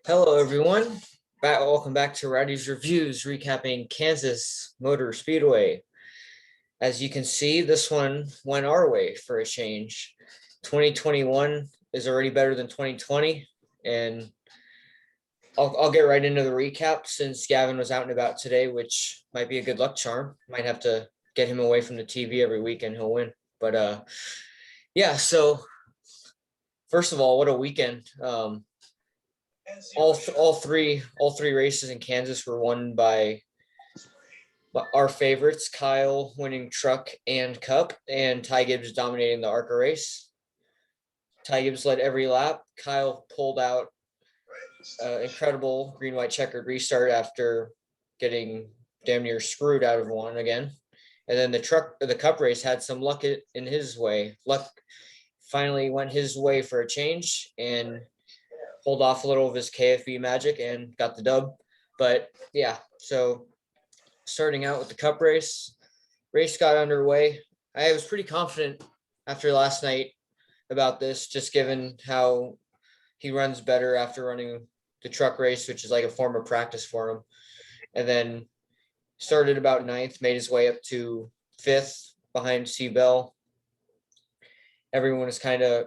Hello, everyone. Welcome back to Rowdy's Reviews, recapping Kansas Motor Speedway. As you can see, this one went our way for a change. 2021 is already better than 2020, and I'll get right into the recap since Gavin was out and about today, which might be a good luck charm. Might have to get him away from the TV every weekend. He'll win. But yeah. So first of all, what a weekend! All three races in Kansas were won by our favorites, Kyle winning truck and cup, and Ty Gibbs dominating the ARCA race. Ty Gibbs led every lap. Kyle pulled out incredible green white checkered restart after getting damn near screwed out of one again. And then the cup race had some luck in his way. Luck finally went his way for a change and pulled off a little of his KFB magic and got the dub. But yeah, so starting out with the cup race got underway. I was pretty confident after last night about this, just given how he runs better after running the truck race, which is like a form of practice for him. And then started about ninth, made his way up to fifth behind C-Bell. Everyone was kind of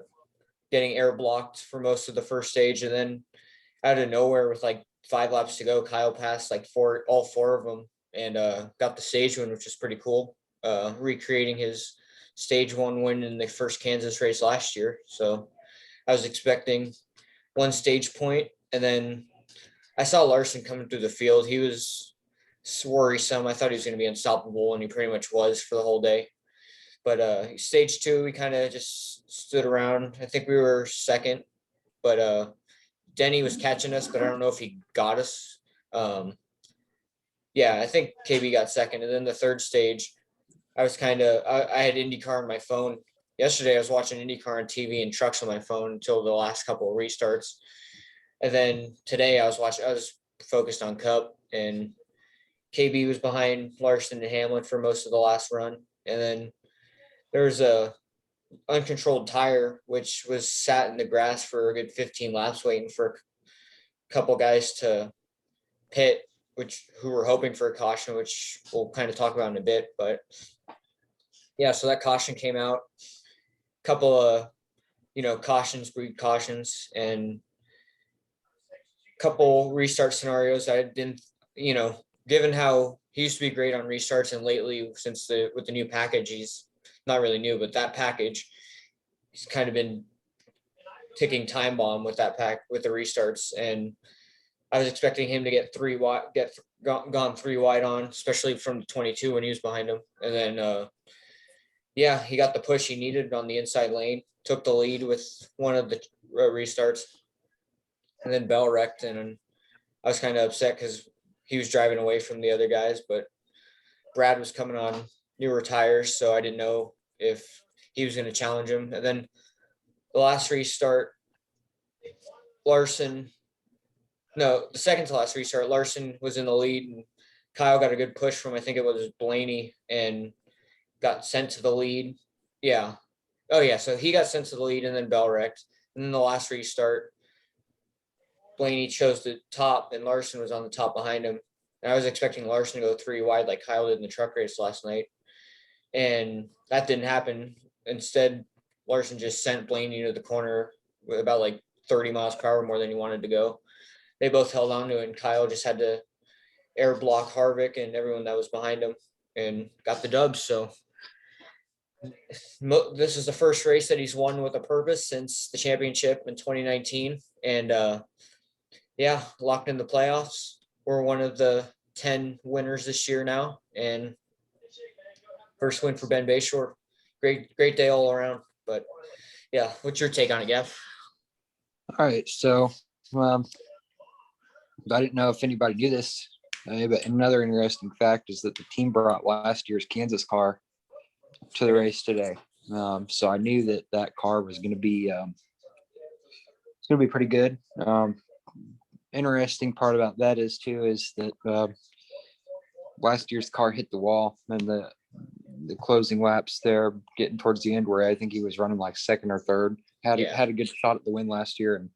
getting air blocked for most of the first stage. And then out of nowhere, with like 5 laps to go, Kyle passed like all four of them and got the stage win, which is pretty cool. Recreating his stage one win in the first Kansas race last year. So I was expecting one stage point, and then I saw Larson coming through the field. He was worrisome. I thought he was going to be unstoppable, and he pretty much was for the whole day. But stage two, we kind of just stood around. I think we were second, but Denny was catching us, but I don't know if he got us. Yeah, I think KB got second. And then the third stage, I had IndyCar on my phone. Yesterday, I was watching IndyCar on TV and trucks on my phone until the last couple of restarts. And then today, I was focused on Cup, and KB was behind Larson and Hamlin for most of the last run. And then there was a uncontrolled tire, which was sat in the grass for a good 15 laps waiting for a couple guys to pit, who were hoping for a caution, which we'll kind of talk about in a bit. But yeah, so that caution came out. A couple of, cautions breed cautions, and a couple restart scenarios. I didn't, given how he used to be great on restarts, and lately with the new package, he's not really new, but that package, he's kind of been ticking time bomb with the restarts. And I was expecting him to get gone 3 wide on, especially from 22 when he was behind him. And then, yeah, he got the push he needed on the inside lane, took the lead with one of the restarts, and then Bell wrecked. And I was kind of upset because he was driving away from the other guys, but Brad was coming on newer tires, so I didn't know if he was going to challenge him. And then the last restart, the second to last restart, Larson was in the lead, and Kyle got a good push from, I think it was Blaney, and got sent to the lead. Yeah. Oh, yeah. So he got sent to the lead, and then Bell wrecked. And then the last restart, Blaney chose the top, and Larson was on the top behind him. And I was expecting Larson to go 3 wide like Kyle did in the truck race last night. And that didn't happen. Instead, Larson just sent Blaney to the corner with about like 30 miles per hour more than he wanted to go. They both held on to it, and Kyle just had to air block Harvick and everyone that was behind him and got the dub. So this is the first race that he's won with a purpose since the championship in 2019. And yeah, locked in the playoffs. We're one of the 10 winners this year now, and first win for Ben Bayshore. Great day all around. But yeah, what's your take on it, Gav? All right, so I didn't know if anybody knew this, but another interesting fact is that the team brought last year's Kansas car to the race today. So I knew that car was going to be pretty good. Interesting part about that is that last year's car hit the wall, and the closing laps there, getting towards the end, where I think he was running like second or third, had a good shot at the win last year, and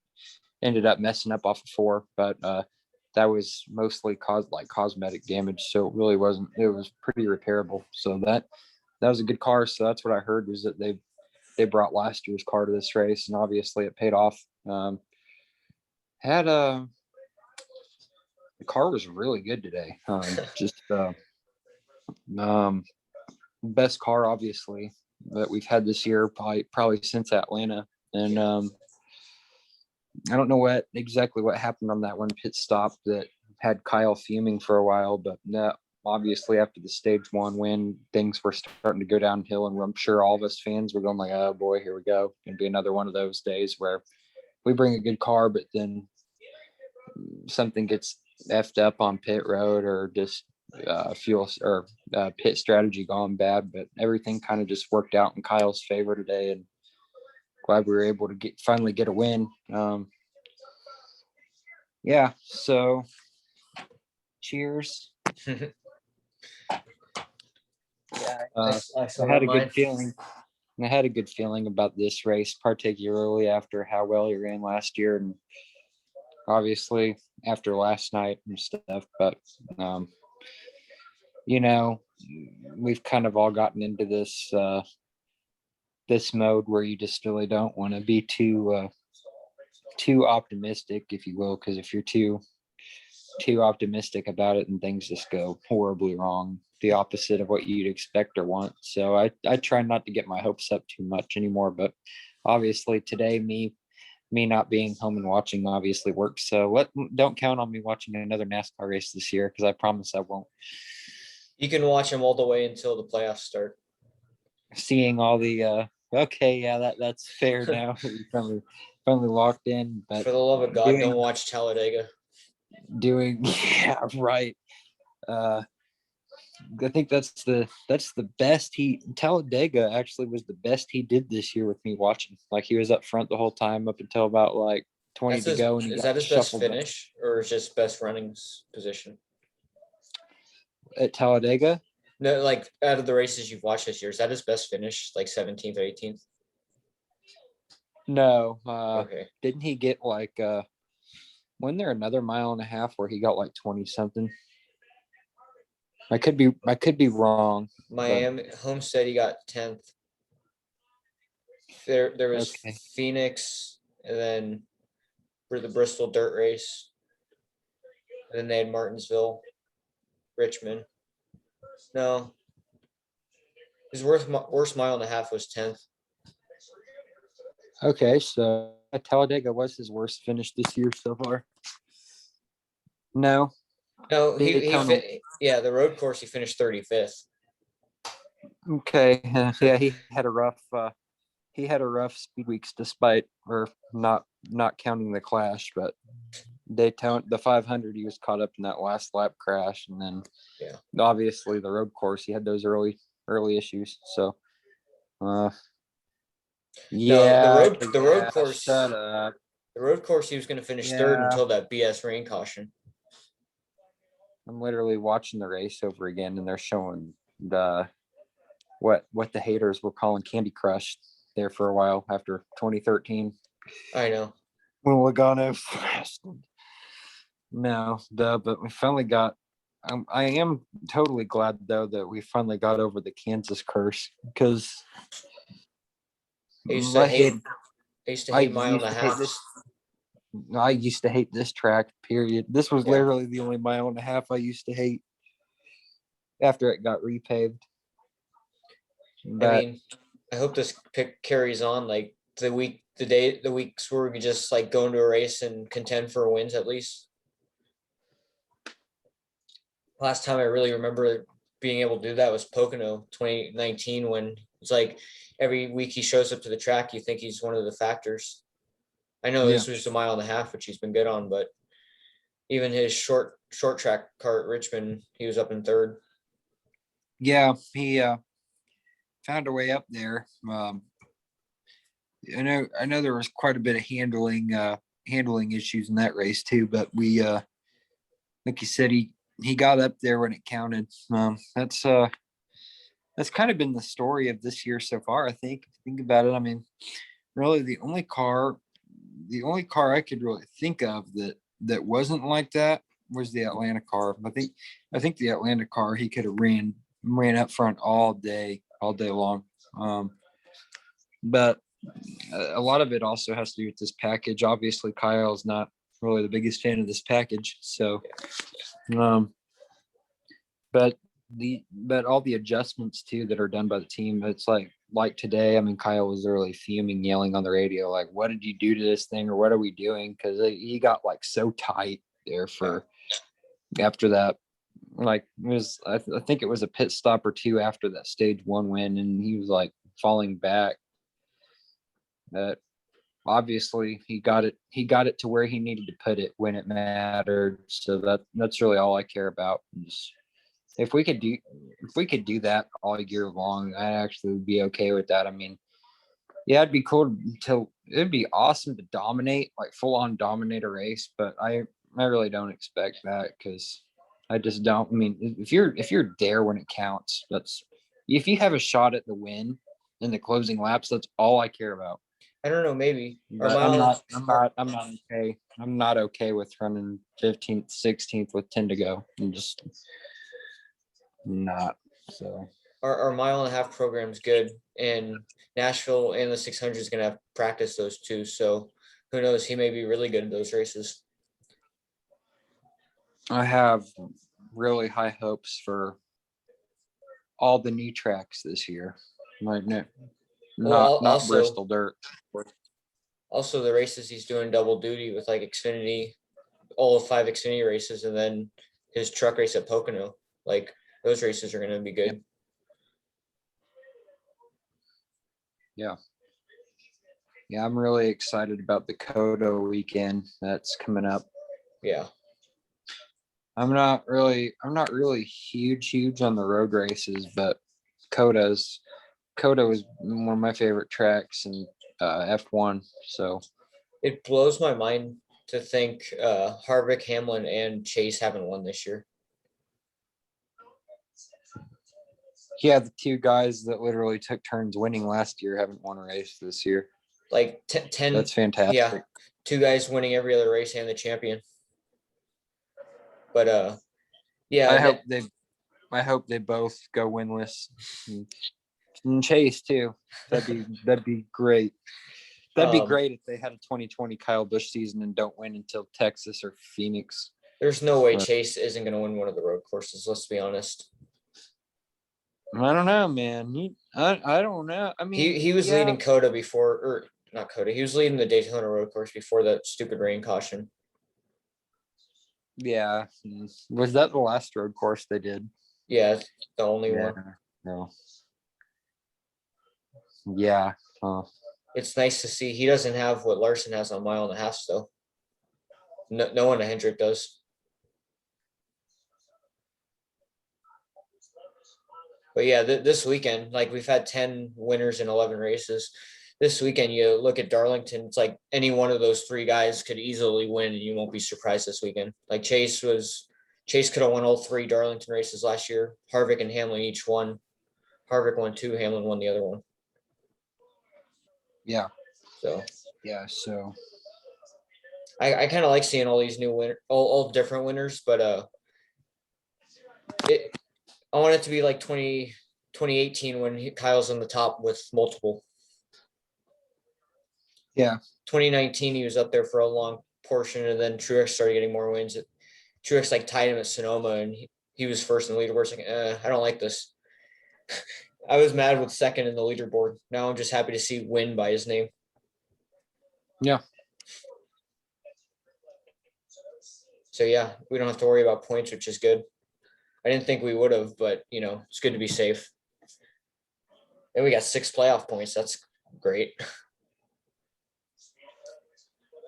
ended up messing up off of 4, but that was mostly cosmetic damage, so it really wasn't. It was pretty repairable. So that was a good car. So that's what I heard, was that they brought last year's car to this race, and obviously it paid off. Had a The car was really good today. Just best car obviously that we've had this year, probably since Atlanta. And I don't know what happened on that one pit stop that had Kyle fuming for a while, but no, obviously after the stage 1 win, things were starting to go downhill, and I'm sure all of us fans were going like, oh boy, here we go. Gonna be another one of those days where we bring a good car, but then something gets effed up on pit road, or just fuel or pit strategy gone bad. But everything kind of just worked out in Kyle's favor today, and glad we were able to finally get a win. Yeah, so cheers. Yeah, I had a good feeling. I had a good feeling about this race, particularly after how well he ran last year, and obviously after last night and stuff. But we've kind of all gotten into this mode where you just really don't want to be too optimistic, if you will, because if you're too optimistic about it, and things just go horribly wrong, the opposite of what you'd expect or want. So I try not to get my hopes up too much anymore. But obviously today, me not being home and watching obviously works. So don't count on me watching another NASCAR race this year, because I promise I won't. You can watch them all the way until the playoffs start. Seeing all the okay, yeah, that's fair now. finally locked in. But for the love of God, don't watch Talladega. Yeah, right. I think that's the best Talladega actually was the best he did this year with me watching. Like, he was up front the whole time up until about like 20 to go. And is that his best finish, or is just best running position at Talladega? No, like out of the races you've watched this year, is that his best finish, like 17th or 18th? No. Okay. Didn't he get like wasn't there another mile and a half where he got like 20 something? I could be wrong. Miami Homestead, he got 10th. There was Okay. Phoenix, and then for the Bristol dirt race. And then they had Martinsville, Richmond. No. His worst mile and a half was 10th. Okay, so Talladega was his worst finish this year so far. No, the road course he finished 35th. Okay, yeah, he had a rough speed weeks, despite, or not counting the clash, but Daytona, the 500, he was caught up in that last lap crash, and then obviously the road course, he had those early issues. So the road course. Shut up. The road course, he was going to finish third until that BS rain caution. I'm literally watching the race over again, and they're showing what the haters were calling Candy Crush there for a while after 2013. I know. When Logano but we finally got. I am totally glad though that we finally got over the Kansas curse, because I used to hate mile and a half. I used to hate this track, period. This was literally the only mile and a half I used to hate after it got repaved. But, I mean, I hope this pick carries on, like the weeks where we can just like go into a race and contend for wins at least. Last time I really remember being able to do that was Pocono 2019, when it's like every week he shows up to the track, you think he's one of the factors. I know this was just a mile and a half, which he's been good on, but even his short track car at Richmond, he was up in third. Yeah, he found a way up there. I know there was quite a bit of handling issues in that race too, but we like you said, he got up there when it counted. That's kind of been the story of this year so far, I think. Think about it. I mean, really the only car the only car I could really think of that wasn't like that was the Atlanta car. I think the Atlanta car, he could have ran up front all day long. But a lot of it also has to do with this package. Obviously, Kyle's not really the biggest fan of this package. So, but all the adjustments too that are done by the team, it's like today, I mean, Kyle was literally fuming, yelling on the radio, like, what did you do to this thing, or what are we doing? Because he got like so tight there for after that. Like it was, I think it was a pit stop or two after that stage 1 win, and he was like falling back. But obviously he got it to where he needed to put it when it mattered. So that's really all I care about. If we could do that all year long, I actually would be okay with that. I mean, yeah, it'd be cool it'd be awesome to dominate, like full on dominate a race, but I really don't expect that, because I just don't. I mean, if you're there when it counts, if you have a shot at the win in the closing laps, that's all I care about. I don't know, maybe. But I'm not okay. I'm not okay with running 15th, 16th with 10 to go. I'm just not. So Our 1.5 program is good, and Nashville and the 600 is going to have practice those two. So who knows? He may be really good at those races. I have really high hopes for all the new tracks this year. Like not Bristol dirt. Also, the races he's doing double duty with, like Xfinity, all 5 Xfinity races, and then his truck race at Pocono. Like those races are going to be good. Yeah. Yeah, I'm really excited about the Coda weekend that's coming up. Yeah. I'm not really huge on the road races, but Coda was one of my favorite tracks in F1. So it blows my mind to think Harvick, Hamlin, and Chase haven't won this year. Yeah, the 2 guys that literally took turns winning last year haven't won a race this year. Like 10. That's fantastic. Yeah, 2 guys winning every other race and the champion. But yeah, I hope they both go winless. And Chase too. That'd be great. That'd be great if they had a 2020 Kyle Busch season and don't win until Texas or Phoenix. There's no way Chase isn't going to win one of the road courses. Let's be honest. I don't know, man. I don't know. I mean, he was leading Coda before, or not Coda. He was leading the Daytona road course before that stupid rain caution. Yeah. Was that the last road course they did? Yeah, the only one. No. Yeah. It's nice to see he doesn't have what Larson has on 1.5 miles, though. No one Hendrick does. But yeah, this weekend, like we've had 10 winners in 11 races. This weekend, you look at Darlington, it's like any one of those 3 guys could easily win, and you won't be surprised this weekend. Like Chase could have won all 3 Darlington races last year. Harvick and Hamlin each won. Harvick won 2, Hamlin won the other one. Yeah. So yeah, so I kind of like seeing all these new winners, all different winners, but I want it to be like 2018 when Kyle's on the top with multiple. Yeah. 2019 he was up there for a long portion, and then Truex started getting more wins. Truex like tied him at Sonoma, and he was first in the leaderboard. Like, I don't like this. I was mad with second in the leaderboard. Now I'm just happy to see win by his name. Yeah. So yeah, we don't have to worry about points, which is good. I didn't think we would have, but it's good to be safe. And we got 6 playoff points. That's great.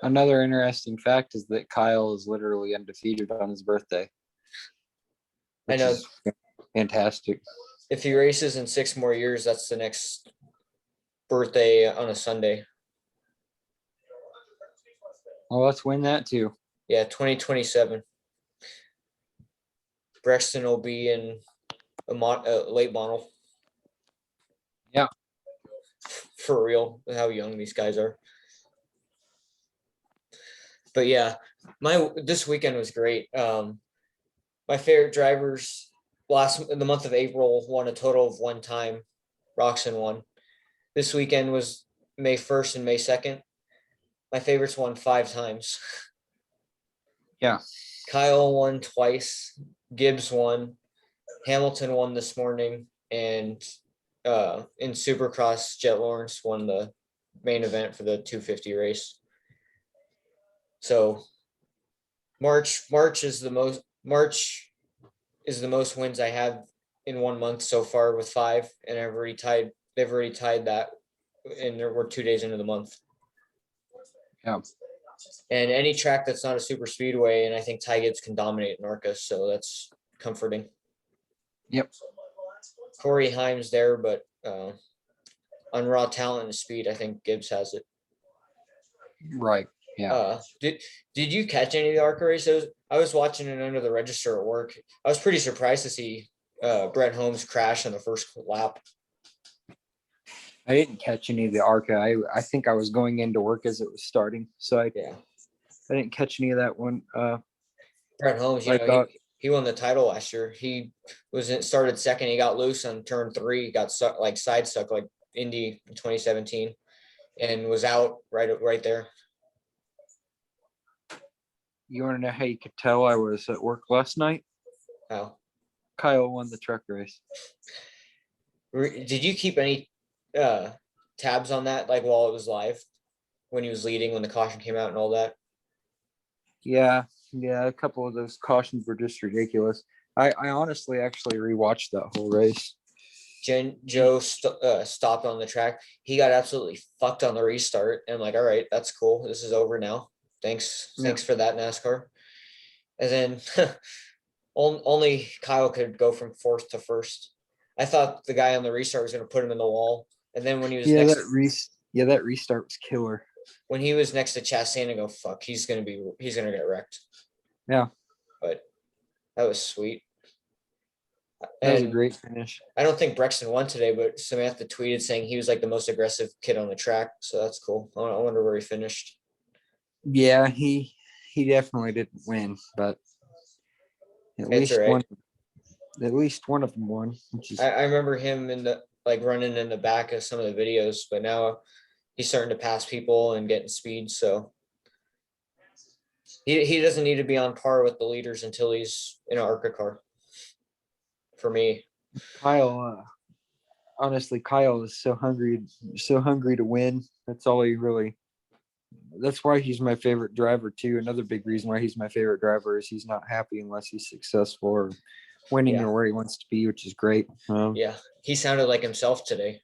Another interesting fact is that Kyle is literally undefeated on his birthday. I know. Fantastic. If he races in 6 more years, that's the next birthday on a Sunday. Well, let's win that too. Yeah, 2027. Brexton will be in a late model. Yeah. For real, how young these guys are. But yeah, this weekend was great. My favorite drivers in the month of April won a total of one time. Roxon won. This weekend was May 1st and May 2nd. My favorites won 5 times. Yeah. Kyle won twice. Gibbs won. Hamilton won this morning. And in Supercross, Jet Lawrence won the main event for the 250 race. So March is the most wins I have in 1 month so far with 5, and they've already tied that, and we're 2 days into the month. Yeah. And any track that's not a super speedway, and I think Ty Gibbs can dominate in ARCA, so that's comforting. Yep. Corey Himes there, but on raw talent and speed, I think Gibbs has it. Right. Yeah. Did you catch any of the ARCA races? I was watching it under the register at work. I was pretty surprised to see Brett Holmes crash on the first lap. I didn't catch any of the ARCA. I think I was going into work as it was starting, so I didn't catch any of that one. Brett Holmes, he won the title last year. He started second. He got loose on turn 3, got side stuck like Indy in 2017, and was out right there. You want to know how you could tell I was at work last night? How? Kyle won the truck race. Did you keep any tabs on that, like while it was live, when he was leading, when the caution came out and all that? Yeah, a couple of those cautions were just ridiculous. I honestly actually rewatched that whole race. Joe stopped on the track. He got absolutely fucked on the restart. And I'm like, all right, that's cool. This is over now. Thanks for that, NASCAR. And then only Kyle could go from 4th to 1st. I thought the guy on the restart was going to put him in the wall. And then when he was that restart was killer. When he was next to Chastain, I go, fuck, he's gonna get wrecked. Yeah. But that was sweet. That was a great finish. I don't think Brexton won today, but Samantha tweeted saying he was like the most aggressive kid on the track. So that's cool. I wonder where he finished. Yeah, he definitely didn't win, but at least one of them won. I remember him running in the back of some of the videos, but now he's starting to pass people and getting speed. So he doesn't need to be on par with the leaders until he's in an ARCA car. For me, Kyle, honestly, Kyle is so hungry to win. That's why he's my favorite driver too. Another big reason why he's my favorite driver is he's not happy unless he's successful or winning or where he wants to be, which is great. He sounded like himself today.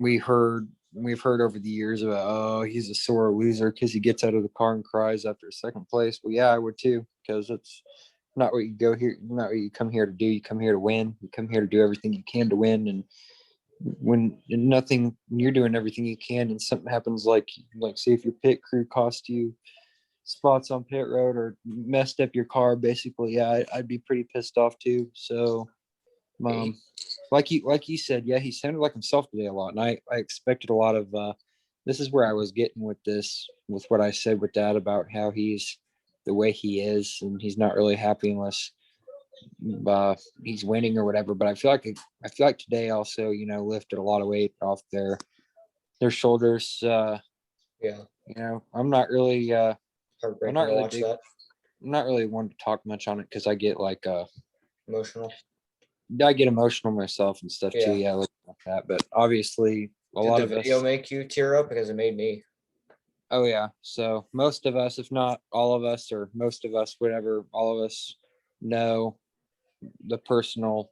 We've heard over the years about, he's a sore loser because he gets out of the car and cries after second place. Well, yeah, I would too, because it's not what you come here to do. You come here to win. You come here to do everything you can to win. And when you're doing everything you can and something happens, like say if your pit crew cost you spots on pit road or messed up your car, basically, I'd be pretty pissed off too. So like you said, he sounded like himself today a lot, and I expected a lot of this is where I was getting with what I said with Dad about how he's the way he is, and he's not really happy unless he's winning or whatever. But I feel like today also, lifted a lot of weight off their shoulders. I'm not really heartbreaking to watch that. I'm not really one to talk much on it because I get emotional. I get emotional myself and stuff too. Yeah, like that. But obviously, Did the video make you tear up? Because it made me. Oh yeah. So most of us, if not all of us, or most of us, whatever, all of us know the personal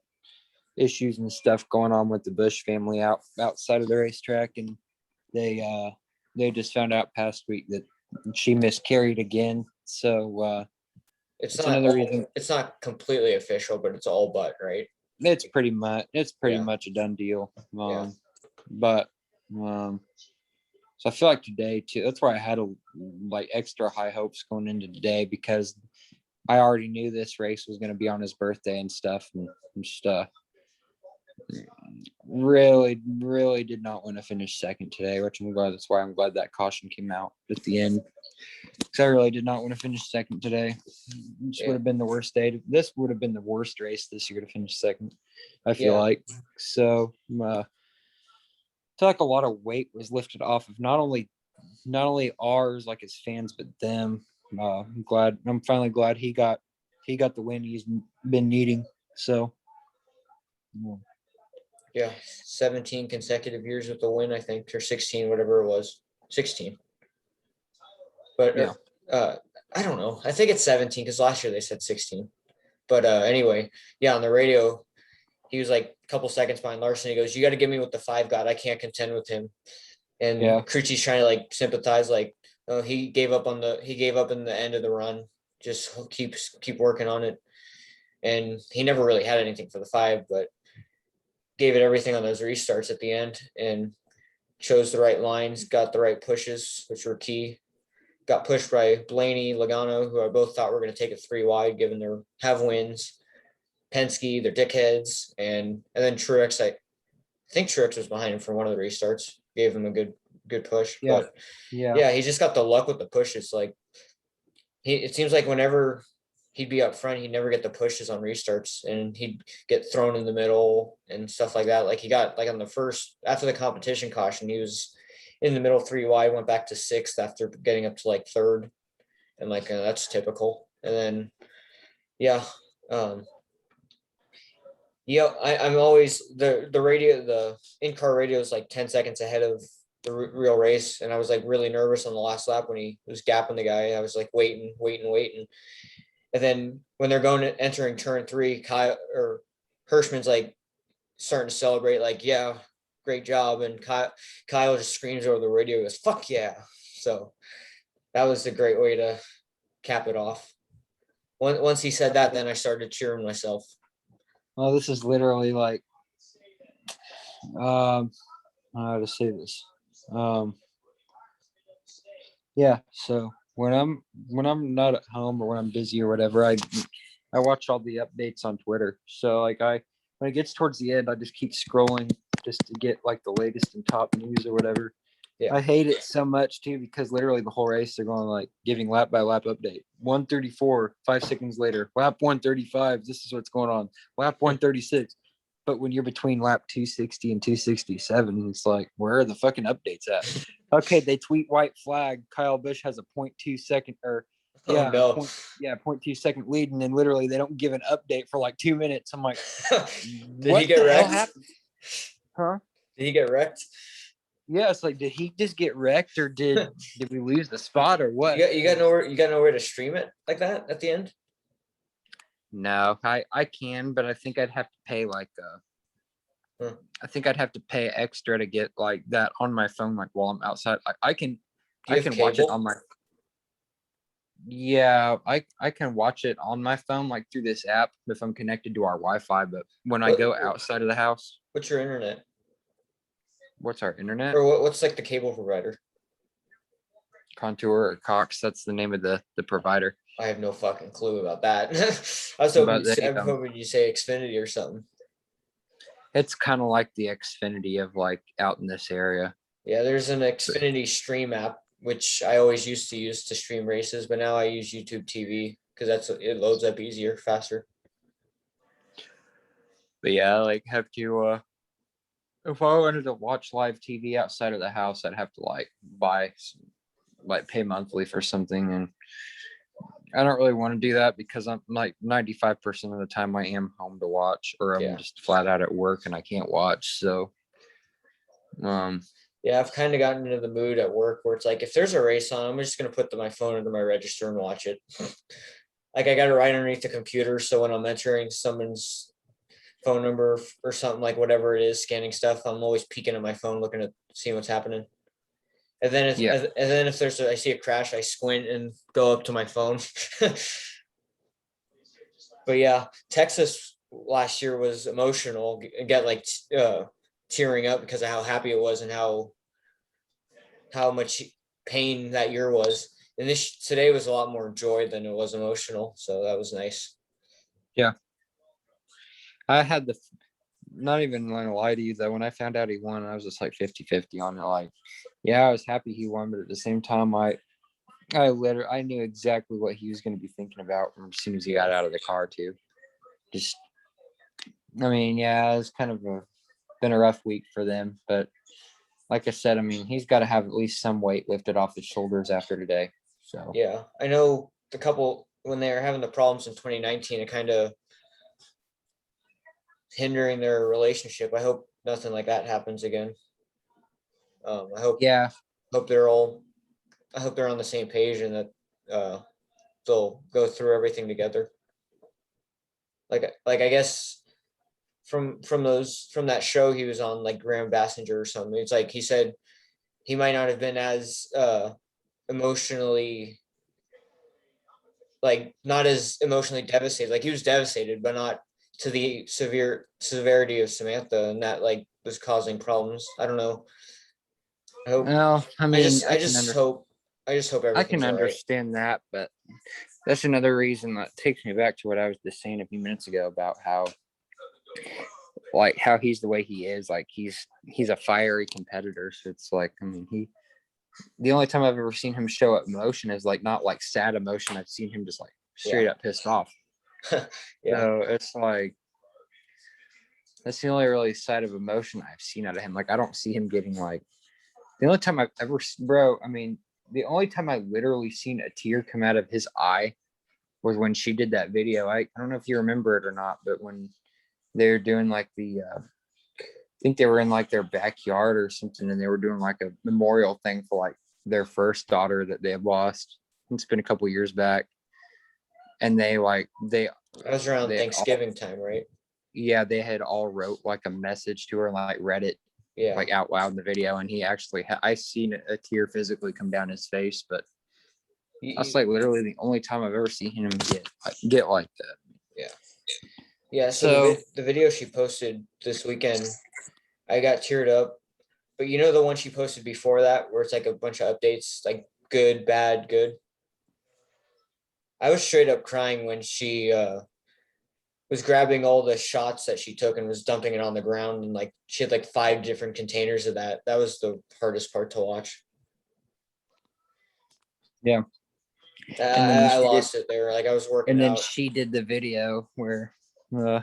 issues and stuff going on with the Bush family outside of the racetrack, and they just found out past week that she miscarried again. So it's another reason. It's not completely official, but it's all but right. It's pretty much a done deal. But so I feel like today too, that's why I had extra high hopes going into today, because I already knew this race was going to be on his birthday and stuff, and just really, really did not want to finish second today, which I'm glad. That's why I'm glad that caution came out at the end. Because I really did not want to finish second today. This would have been the worst day. This would have been the worst race this year to finish second, I feel like. So, I feel like a lot of weight was lifted off of not only ours, like his fans, but them. I'm finally glad he got the win he's been needing. So, Yeah, 17 consecutive years with the win, I think, or 16, whatever it was. 16. But yeah. I don't know. I think it's 17 because last year they said 16. But anyway, yeah, on the radio, he was like a couple seconds behind Larson. He goes, "You got to give me what the 5 got. I can't contend with him." And Yeah. Crucci's trying to like sympathize, like, oh, he gave up in the end of the run. Just keep working on it. And he never really had anything for the 5, but gave it everything on those restarts at the end and chose the right lines, got the right pushes, which were key. Got pushed by Blaney, Logano, who I both thought were going to take it 3 wide, given their have wins. Penske, they're dickheads, and then Truex. I think Truex was behind him for one of the restarts, gave him a good push. Yeah. But yeah, he just got the luck with the pushes. Like it seems like whenever he'd be up front, he'd never get the pushes on restarts, and he'd get thrown in the middle and stuff like that. Like he got like on the first after the competition caution, he was in the middle 3 wide, went back to 6th after getting up to like 3rd, and like that's typical. And then yeah, I'm always the radio, the in-car radio is like 10 seconds ahead of the real race. And I was like really nervous on the last lap when he was gapping the guy. I was like waiting. And then when they're entering turn 3, Kyle or Hirschman's like starting to celebrate, like, yeah, great job. And Kyle just screams over the radio, goes, "Fuck yeah." So that was a great way to cap it off. Once he said that, then I started cheering myself. Well, this is literally like, how to say this? Yeah. So when I'm not at home or when I'm busy or whatever, I watch all the updates on Twitter. So like when it gets towards the end, I just keep scrolling just to get like the latest and top news or whatever. Yeah. I hate it so much too, because literally the whole race they're going like giving lap by lap update. 134, 5 seconds later, lap 135. This is what's going on. Lap 136. But when you're between lap 260 and 267, it's like, where are the fucking updates at? Okay, they tweet white flag. Kyle Busch has a 0.2 second or yeah, no. 0.2 second lead, and then literally they don't give an update for like 2 minutes. I'm like, did he get wrecked? Huh? Did he get wrecked? Yeah, it's like, did he just get wrecked, or did we lose the spot, or what? You got nowhere to stream it like that at the end? No, I can, but I think I'd have to pay like I think I'd have to pay extra to get like that on my phone, like while I'm outside. I can watch it on my I can watch it on my phone like through this app if I'm connected to our Wi-Fi, but when I go outside of the house. What's your internet? What's our internet? Or what's like the cable provider? Contour or Cox, that's the name of the provider. I have no fucking clue about that. I was hoping you say Xfinity or something. It's kind of like the Xfinity of like out in this area. Yeah, there's an Xfinity Stream app, which I always used to use to stream races, but now I use YouTube TV because it loads up easier, faster. But yeah, I like have to if I wanted to watch live TV outside of the house, I'd have to like pay monthly for something, and I don't really want to do that because I'm like 95% of the time I am home to watch, or I'm just flat out at work and I can't watch. So, yeah, I've kind of gotten into the mood at work where it's like, if there's a race on, I'm just going to put my phone into my register and watch it. Like I got it right underneath the computer. So when I'm entering someone's phone number or something, like whatever it is, scanning stuff, I'm always peeking at my phone, looking at seeing what's happening. And then if I see a crash, I squint and go up to my phone. But yeah, Texas last year was emotional. I got like tearing up because of how happy it was and how much pain that year was. And today was a lot more joy than it was emotional. So that was nice. Yeah. I had not even gonna lie to you though. When I found out he won, I was just like 50-50 on it. Like, yeah, I was happy he won, but at the same time, I knew exactly what he was going to be thinking about as soon as he got out of the car too. Just, I mean, yeah, it's kind of been a rough week for them, but like I said, I mean, he's got to have at least some weight lifted off his shoulders after today. So Yeah, I know the couple when they were having the problems in 2019, it kind of hindering their relationship. I hope nothing like that happens again. I yeah, hope they're all I hope they're on the same page and that they'll go through everything together. Like I guess from that show he was on, like Graham Bassinger or something. It's like he said he might not have been as emotionally, like not as emotionally devastated. Like he was devastated, but not to the severity of Samantha, and that like was causing problems. I don't know. I hope. well, I I mean, just. I just hope. I just hope I can everything's all right. understand that, but that's another reason that takes me back to what I was just saying a few minutes ago about how he's the way he is. Like he's a fiery competitor. So it's like, I mean, the only time I've ever seen him show emotion is like not like sad emotion. I've seen him just like straight Yeah. up pissed off. Yeah. So it's like that's the only really side of emotion I've seen out of him. Like I don't see him getting like the only time I've ever, bro. I mean, the only time I literally seen a tear come out of his eye was when she did that video. I don't know if you remember it or not, but when they're doing like I think they were in like their backyard or something, and they were doing like a memorial thing for like their first daughter that they had lost. It's been a couple years back, and they That was around they all, Thanksgiving time, right? yeah, they had all wrote like a message to her and like read it Yeah. like out loud in the video, and he actually I seen a tear physically come down his face, but that's like literally the only time I've ever seen him get like that. Yeah. Yeah. So So the video she posted this weekend, I got teared up. But you know the one she posted before that, where it's like a bunch of updates, like good, bad, good. I was straight up crying when she was grabbing all the shots that she took and was dumping it on the ground, and like she had like 5 different containers of that. That was the hardest part to watch. yeah, I, and then I lost it there. Like I was working out. she did the video where uh,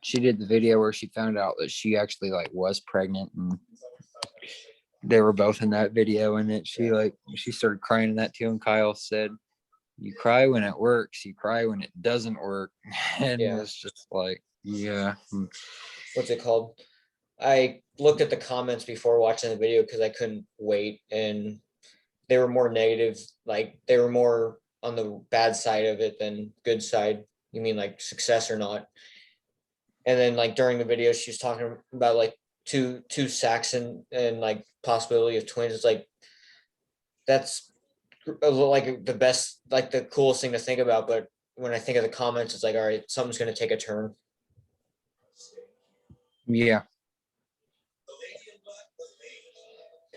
she found out that she actually like was pregnant, and they were both in that video, and she started crying in that too, and Kyle said, you cry when it works, you cry when it doesn't work. And Yeah. it's just like, yeah. What's it called? I looked at the comments before watching the video because I couldn't wait, and they were more negative. Like they were more on the bad side of it than good side. You mean like success or not? And then like during the video, she was talking about like two sacks and like possibility of twins. It's like that's like the best, like the coolest thing to think about. But when I think of the comments, it's like, all right, something's gonna take a turn. Yeah.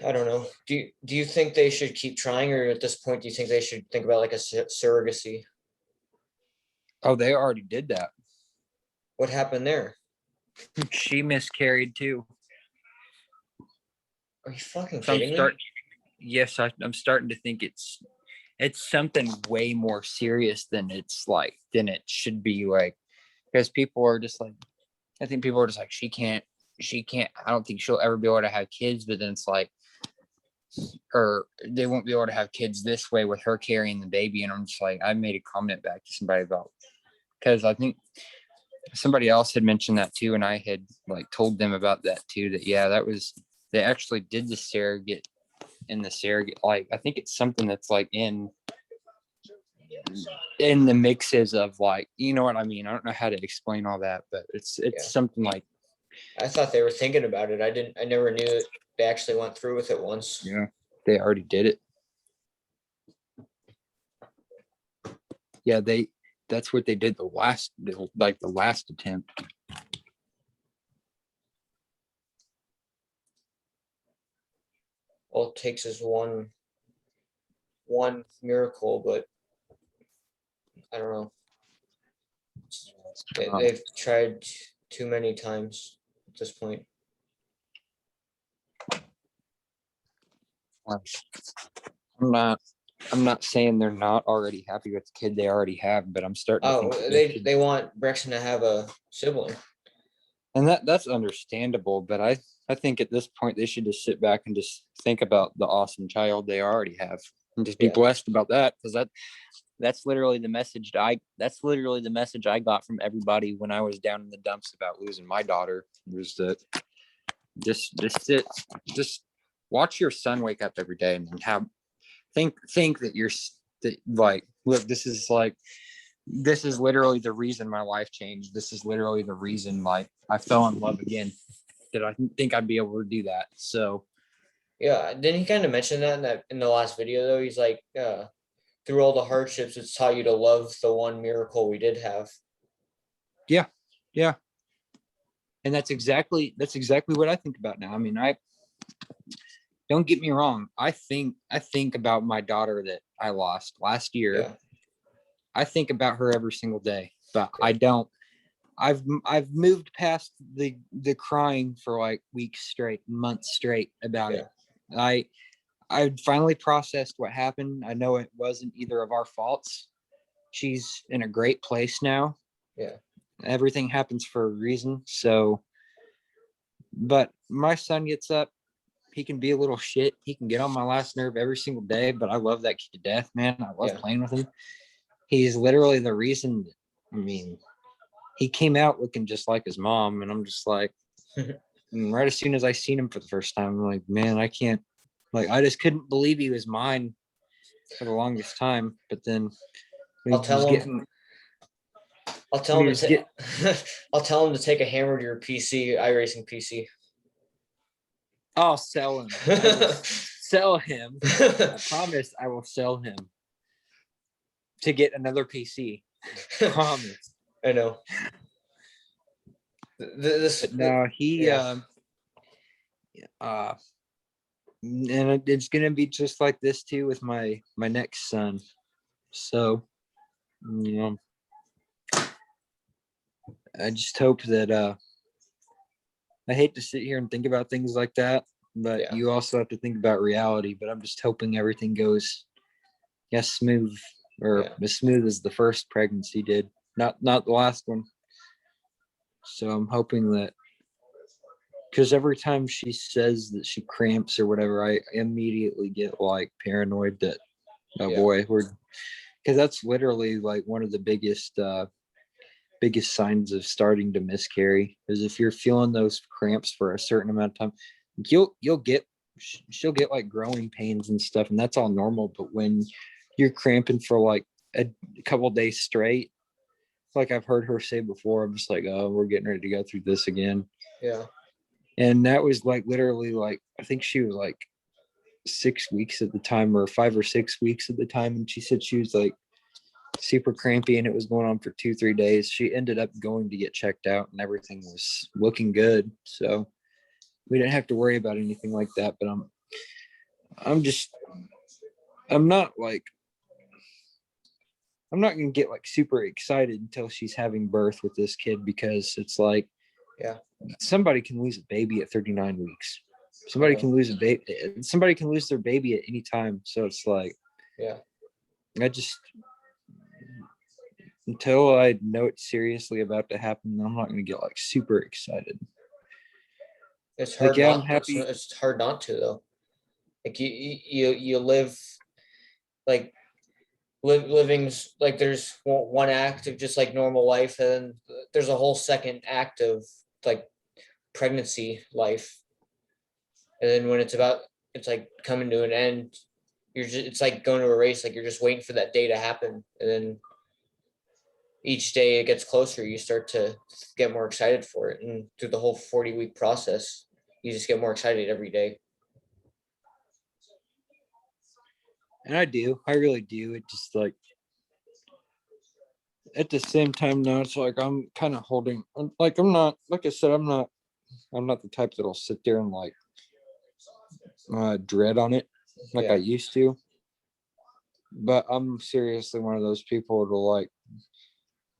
I don't know. Do you think they should keep trying, or at this point, do you think they should think about like a surrogacy? Oh, they already did that. What happened there? She miscarried too. Are you fucking So kidding me? yes, I'm starting to think it's something way more serious than than it should be, like, because people are just like, I think people are just like, she can't, I don't think she'll ever be able to have kids, but then it's like, or they won't be able to have kids this way with her carrying the baby. And I'm just like, I made a comment back to somebody about, because I think somebody else had mentioned that too, and I had like told them about that too, that yeah, they actually did the surrogate, like I think it's something that's like in the mixes of, like, you know what I mean. I don't know how to explain all that, but it's Yeah. something like, I thought they were thinking about it. I never knew that they actually went through with it once. yeah, they already did it. Yeah, that's what they did the last attempt. All it takes is one miracle, but I don't know. They've tried too many times at this point. I'm not saying they're not already happy with the kid they already have, but I'm starting to Oh, think that they should, they want Brexton to have a sibling. and that's understandable, but I think at this point they should just sit back and just think about the awesome child they already have and just be Yeah. blessed about that, because that's literally the message I got from everybody when I was down in the dumps about losing my daughter, was that just watch your son wake up every day and have think that that, like, look, this is literally the reason my life changed. This is literally the reason, like, I fell in love again, that I think I'd be able to do that. So Yeah, didn't he kind of mention that in the last video though? He's like, through all the hardships, it's taught you to love the one miracle we did have. yeah, and that's exactly what I think about now. I mean, I don't get me wrong. I think about my daughter that I lost last year. Yeah, I think about her every single day, but Yeah. I don't. I've moved past the crying for like weeks straight, months straight about it. I finally processed what happened. I know it wasn't either of our faults. She's in a great place now. Yeah. Everything happens for a reason. So, but my son gets up. He can be a little shit. He can get on my last nerve every single day, but I love that kid to death, man. I love Yeah. playing with him. He's literally the reason. I mean, he came out looking just like his mom, and I'm just like, and right as soon as I seen him for the first time, I'm like, man, I can't, like, I just couldn't believe he was mine for the longest time. But then I'll tell him. I'll tell him to take. I'll tell him to take a hammer to your PC, iRacing PC. I'll sell him. I will sell him. I promise I will sell him to get another PC. Promise. I know. No, he and it's gonna be just like this too with my next son. So, you know, I just hope that I hate to sit here and think about things like that, but you also have to think about reality. But I'm just hoping everything goes smooth, or as smooth as the first pregnancy did, not the last one. So I'm hoping that, because every time she says that she cramps or whatever, I immediately get like paranoid that, oh boy, because that's literally like one of the biggest signs of starting to miscarry, is if you're feeling those cramps for a certain amount of time, she'll get like growing pains and stuff, and that's all normal. But when you're cramping for like a couple days straight, like I've heard her say before, I'm just like, oh, we're getting ready to go through this again. Yeah. And that was like literally, like, I think she was like 6 weeks at the time, or 5 or 6 weeks at the time, and she said she was like super crampy, and it was going on for 2-3 days. She ended up going to get checked out, and everything was looking good, so we didn't have to worry about anything like that. But I'm not gonna get like super excited until she's having birth with this kid, because it's like, somebody can lose a baby at 39 weeks. Somebody can lose their baby at any time. So it's like, I just, until I know it's seriously about to happen, I'm not gonna get like super excited. It's hard. Like, I'm happy. It's hard not to though. Like you live like living's like, there's one act of just like normal life, and then there's a whole second act of like pregnancy life. And then when it's like coming to an end, it's like going to a race, like you're just waiting for that day to happen. And then each day it gets closer, you start to get more excited for it. And through the whole 40-week process, you just get more excited every day. And I really do. It just, like, at the same time now, it's like I'm kind of holding, like, I'm not, like I said, I'm not the type that'll sit there and like dread on it like I used to. But I'm seriously one of those people to like,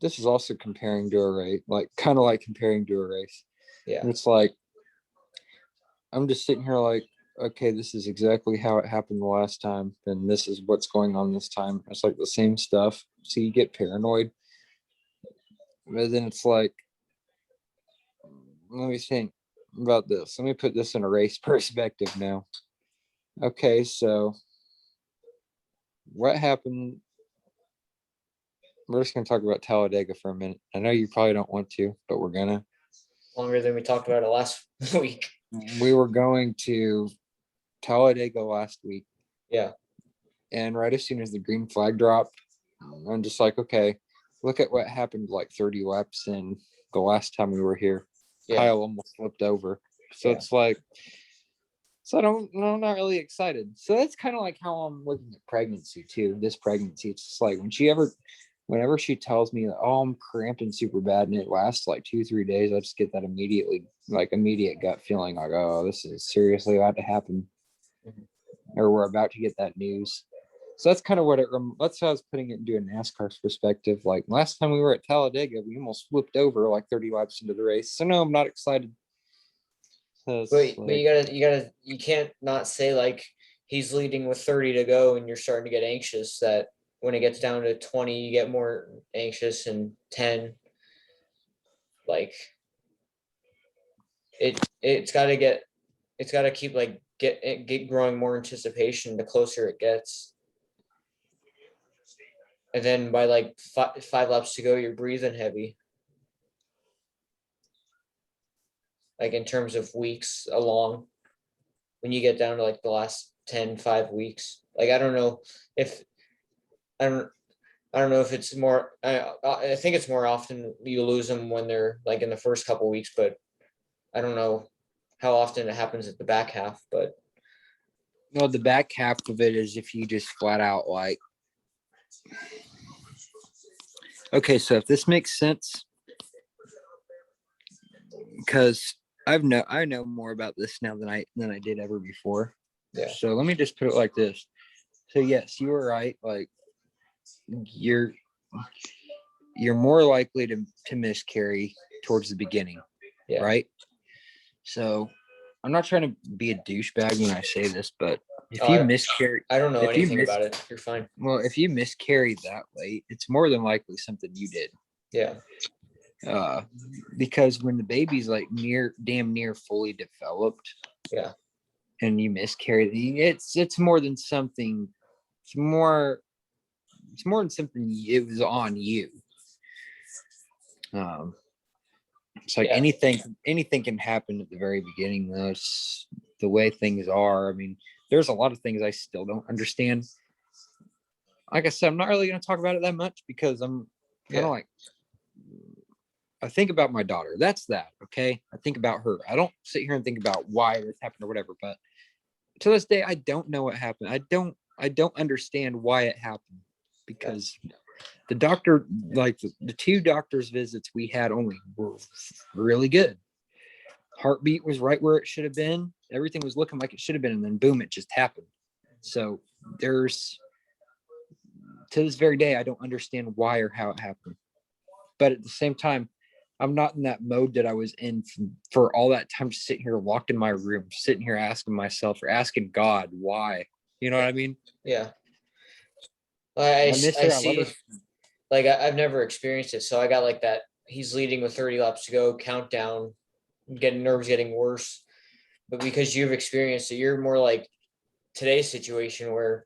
this is also comparing to a race, like kind of like comparing to a race. Yeah. And it's like, I'm just sitting here like, okay, this is exactly how it happened the last time, and this is what's going on this time. It's like the same stuff. So you get paranoid. But then it's like, let me think about this. Let me put this in a race perspective now. Okay, so what happened? We're just going to talk about Talladega for a minute. I know you probably don't want to, but we're going to. Longer than we talked about it last week. We were going to Talladega last week. Yeah. And right as soon as the green flag dropped, I'm just like, okay, look at what happened like 30 laps in the last time we were here. Yeah. Kyle almost flipped over. So Yeah. it's like, so I'm not really excited. So that's kind of like how I'm looking at pregnancy too. This pregnancy, it's just like whenever she tells me that, oh, I'm cramping super bad and it lasts like 2-3 days, I just get that immediate gut feeling like, oh, this is seriously about to happen. Or we're about to get that news. So that's kind of what that's how I was putting it into a NASCAR's perspective. Like last time we were at Talladega, we almost flipped over like 30 laps into the race. So no, I'm not excited. But you can't not say like he's leading with 30 to go and you're starting to get anxious, that when it gets down to 20, you get more anxious, and 10, like it's got to keep like get growing more anticipation the closer it gets. And then by like five laps to go, you're breathing heavy. Like in terms of weeks along, when you get down to like the last 5 weeks, like I don't know if I don't know if it's more. I think it's more often you lose them when they're like in the first couple weeks, but I don't know how often it happens at the back half. But well, the back half of it is if you just flat out like, okay, so if this makes sense, because I know more about this now than I did ever before. Yeah. So let me just put it like this. So yes, you were right. Like you're more likely to miscarry towards the beginning. Yeah. Right. So I'm not trying to be a douchebag when I say this, but if you miscarry, I don't know anything about it. You're fine. Well, if you miscarried that late, it's more than likely something you did. Yeah. Because when the baby's like damn near fully developed, yeah, and you miscarry, it's more than something. It's more than something. It was on you. It's like anything can happen at the very beginning. That's the way things are. I mean, there's a lot of things I still don't understand. Like I said, I'm not really going to talk about it that much because I'm kind of like, I think about my daughter. That's that. Okay. I think about her. I don't sit here and think about why this happened or whatever, but to this day, I don't know what happened. I don't understand why it happened, because the doctor, like the 2 doctors visits we had only were really good. Heartbeat was right where it should have been. Everything was looking like it should have been. And then boom, it just happened. So there's, to this very day, I don't understand why or how it happened. But at the same time, I'm not in that mode that I was in for all that time, just sitting here locked in my room, sitting here asking myself or asking God why. You know what I mean? Yeah. I see. Like I've never experienced it, so I got like that. He's leading with 30 laps to go, countdown, nerves getting worse. But because you've experienced it, you're more like today's situation where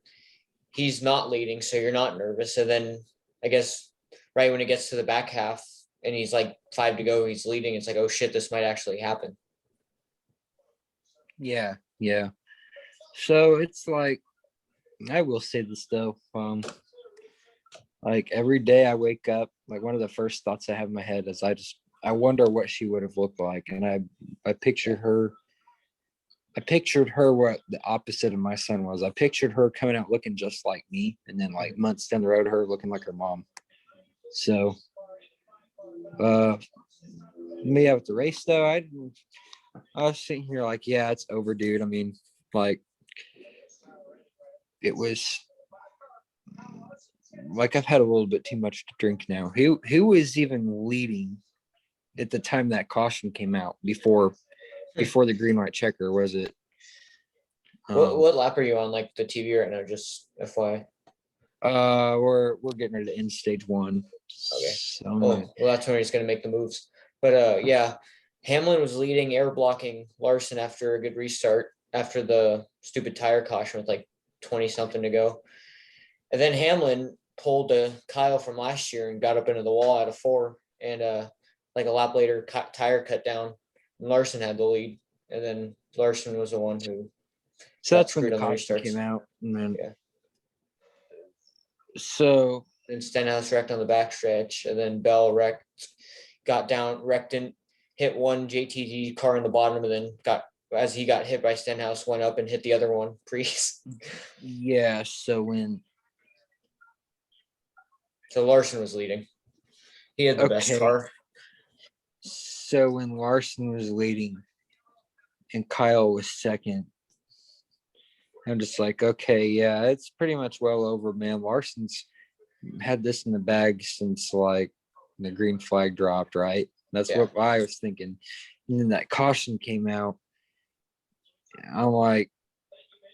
he's not leading, so you're not nervous. And then I guess right when it gets to the back half and he's like 5 to go, he's leading. It's like, oh shit, this might actually happen. Yeah. So it's like, I will say this though. Like every day I wake up, like one of the first thoughts I have in my head is I wonder what she would have looked like. And I pictured her what the opposite of my son was. I pictured her coming out looking just like me, and then like months down the road, her looking like her mom. So me at the race though, I was sitting here like, yeah, it's over, dude. I mean, like it was like I've had a little bit too much to drink now. Who was even leading at the time that caution came out before the green light checker? Was it? What lap are you on, like the TV right now? Just FYI. We're getting ready to end stage 1. Okay. So Well, that's when he's gonna make the moves. But yeah, Hamlin was leading, air blocking Larson after a good restart after the stupid tire caution with like 20 something to go. And then Hamlin pulled Kyle from last year and got up into the wall out of 4. And like a lap later, tire cut down. And Larson had the lead. And then Larson was the one who that's when the caution came out. And then so then Stenhouse wrecked on the backstretch, and then Bell wrecked and hit one JTG car in the bottom, and then as he got hit by Stenhouse, went up and hit the other one. Yeah. So Larson was leading. He had the best car. So when Larson was leading and Kyle was second, I'm just like, okay, yeah, it's pretty much well over, man. Larson's had this in the bag since like the green flag dropped, right? That's what I was thinking. And then that caution came out. I'm like,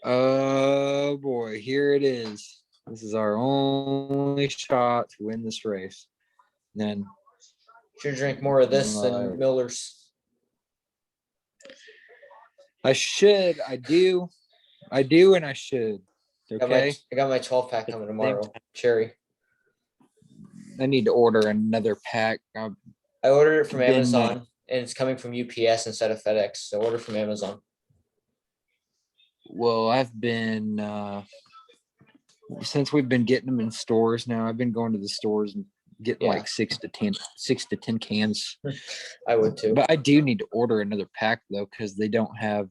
oh boy, here it is. This is our only shot to win this race. Then should drink more of this than Miller's. I should. I do, and I should. Okay. I got my 12-pack coming tomorrow. Cherry. I need to order another pack. I ordered it from Amazon, and it's coming from UPS instead of FedEx. So order from Amazon. Well, I've been since we've been getting them in stores now. I've been going to the stores and getting like 6 to 10 cans. I would too. But I do need to order another pack though, because they don't have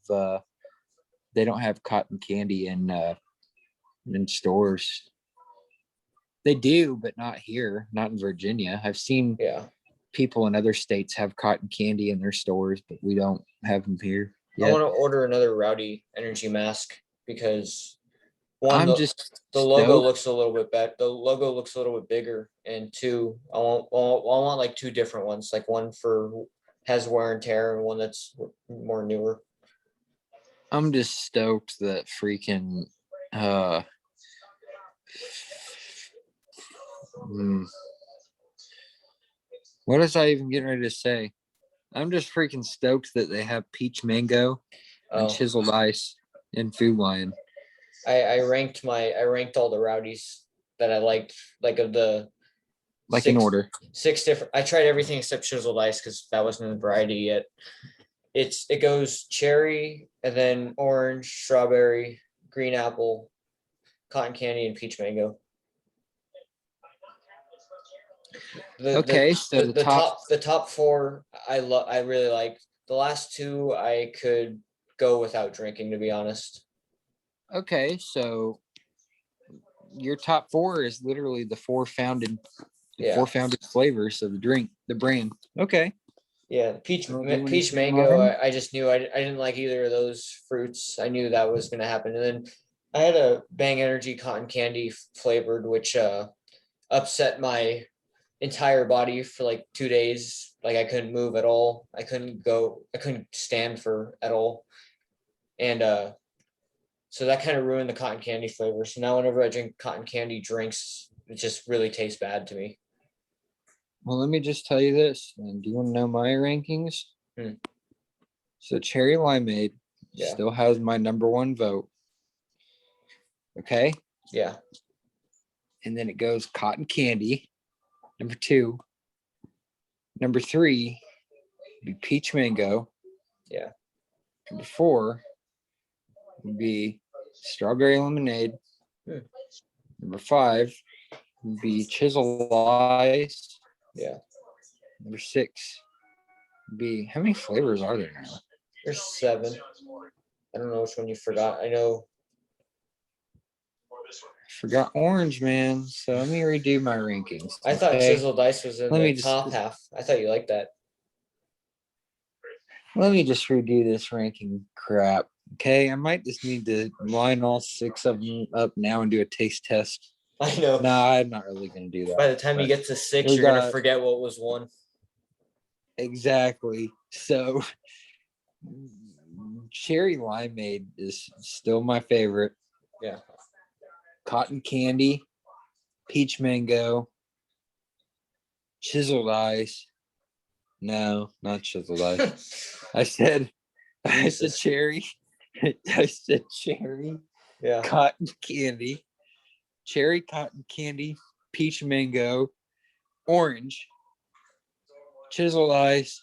cotton candy in stores. They do, but not here, not in Virginia. I've seen people in other states have cotton candy in their stores, but we don't have them here. I want to order another Rowdy energy mask because the logo looks a little bit better. The logo looks a little bit bigger, and 2, I want like 2 different ones, like one has wear and tear and one that's more newer. I'm just stoked that freaking what is I even getting ready to say? I'm just freaking stoked that they have peach mango and chiseled ice in Food Lion. I ranked all the Rowdies that I liked, like of the in order. 6 different. I tried everything except chiseled ice because that wasn't in the variety yet. It goes cherry and then orange, strawberry, green apple, cotton candy, and peach mango. The top 4 I really like. The last 2 I could go without drinking, to be honest. Okay, so your top 4 is literally the 4 founded flavors of the brand. Okay. Yeah, peach mango. I just knew I didn't like either of those fruits. I knew that was going to happen. And then I had a Bang Energy cotton candy flavored, which upset my entire body for like 2 days. Like I couldn't move at all. I couldn't stand for at all. And so that kind of ruined the cotton candy flavor. So now whenever I drink cotton candy drinks, it just really tastes bad to me. Well, let me just tell you this. And do you want to know my rankings? So cherry limeade still has my number 1 vote. Okay. Yeah. And then it goes cotton candy, number 2. Number 3 would be peach mango. Yeah. Number 4 would be strawberry lemonade. Number 5 would be chisel ice. Yeah. Number 6 would be, how many flavors are there now? There's 7. I don't know which one you forgot. I know. Forgot orange, man. So let me redo my rankings. I thought chiseled ice was in the top half. I thought you liked that. Let me just redo this ranking crap. Okay, I might just need to line all 6 of them up now and do a taste test. I know. No, I'm not really gonna do that. By the time you but get to 6, we you're gonna got- forget what was won. Exactly. So cherry limeade is still my favorite. Yeah. Cotton candy, peach mango, chiseled ice. No, not chiseled ice. I said Jesus. cherry. I said cherry, Yeah. cotton candy, cherry cotton candy, peach mango, orange, chiseled ice.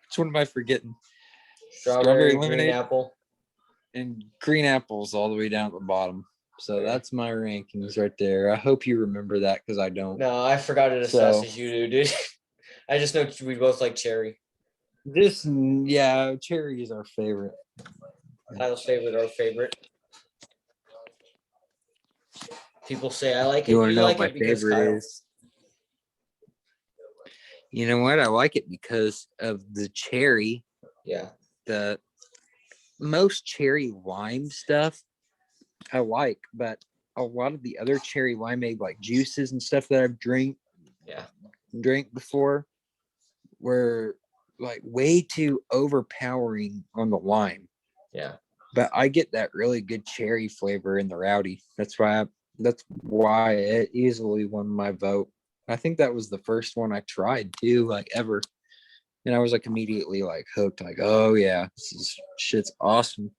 Which one am I forgetting? Strawberry, green lemonade apple. and green apples all the way down at the bottom. So Okay. that's my rankings right there. I hope you remember that because I don't. No, I forgot it as fast as you do, dude. I just know we both like cherry. Yeah, cherry is our favorite. Kyle's favorite, our favorite. People say I like it. You want to You know like what my it because favorite Kyle. is? You know what? I like it because of the cherry. Yeah. The most cherry lime stuff I like, but a lot of the other cherry limeade like juices and stuff that I've drank before were like way too overpowering on the lime. Yeah. But I get that really good cherry flavor in the Rowdy. That's why it easily won my vote. I think that was the first one I tried too, like ever. And I was like immediately like hooked, like, oh yeah, shit's awesome.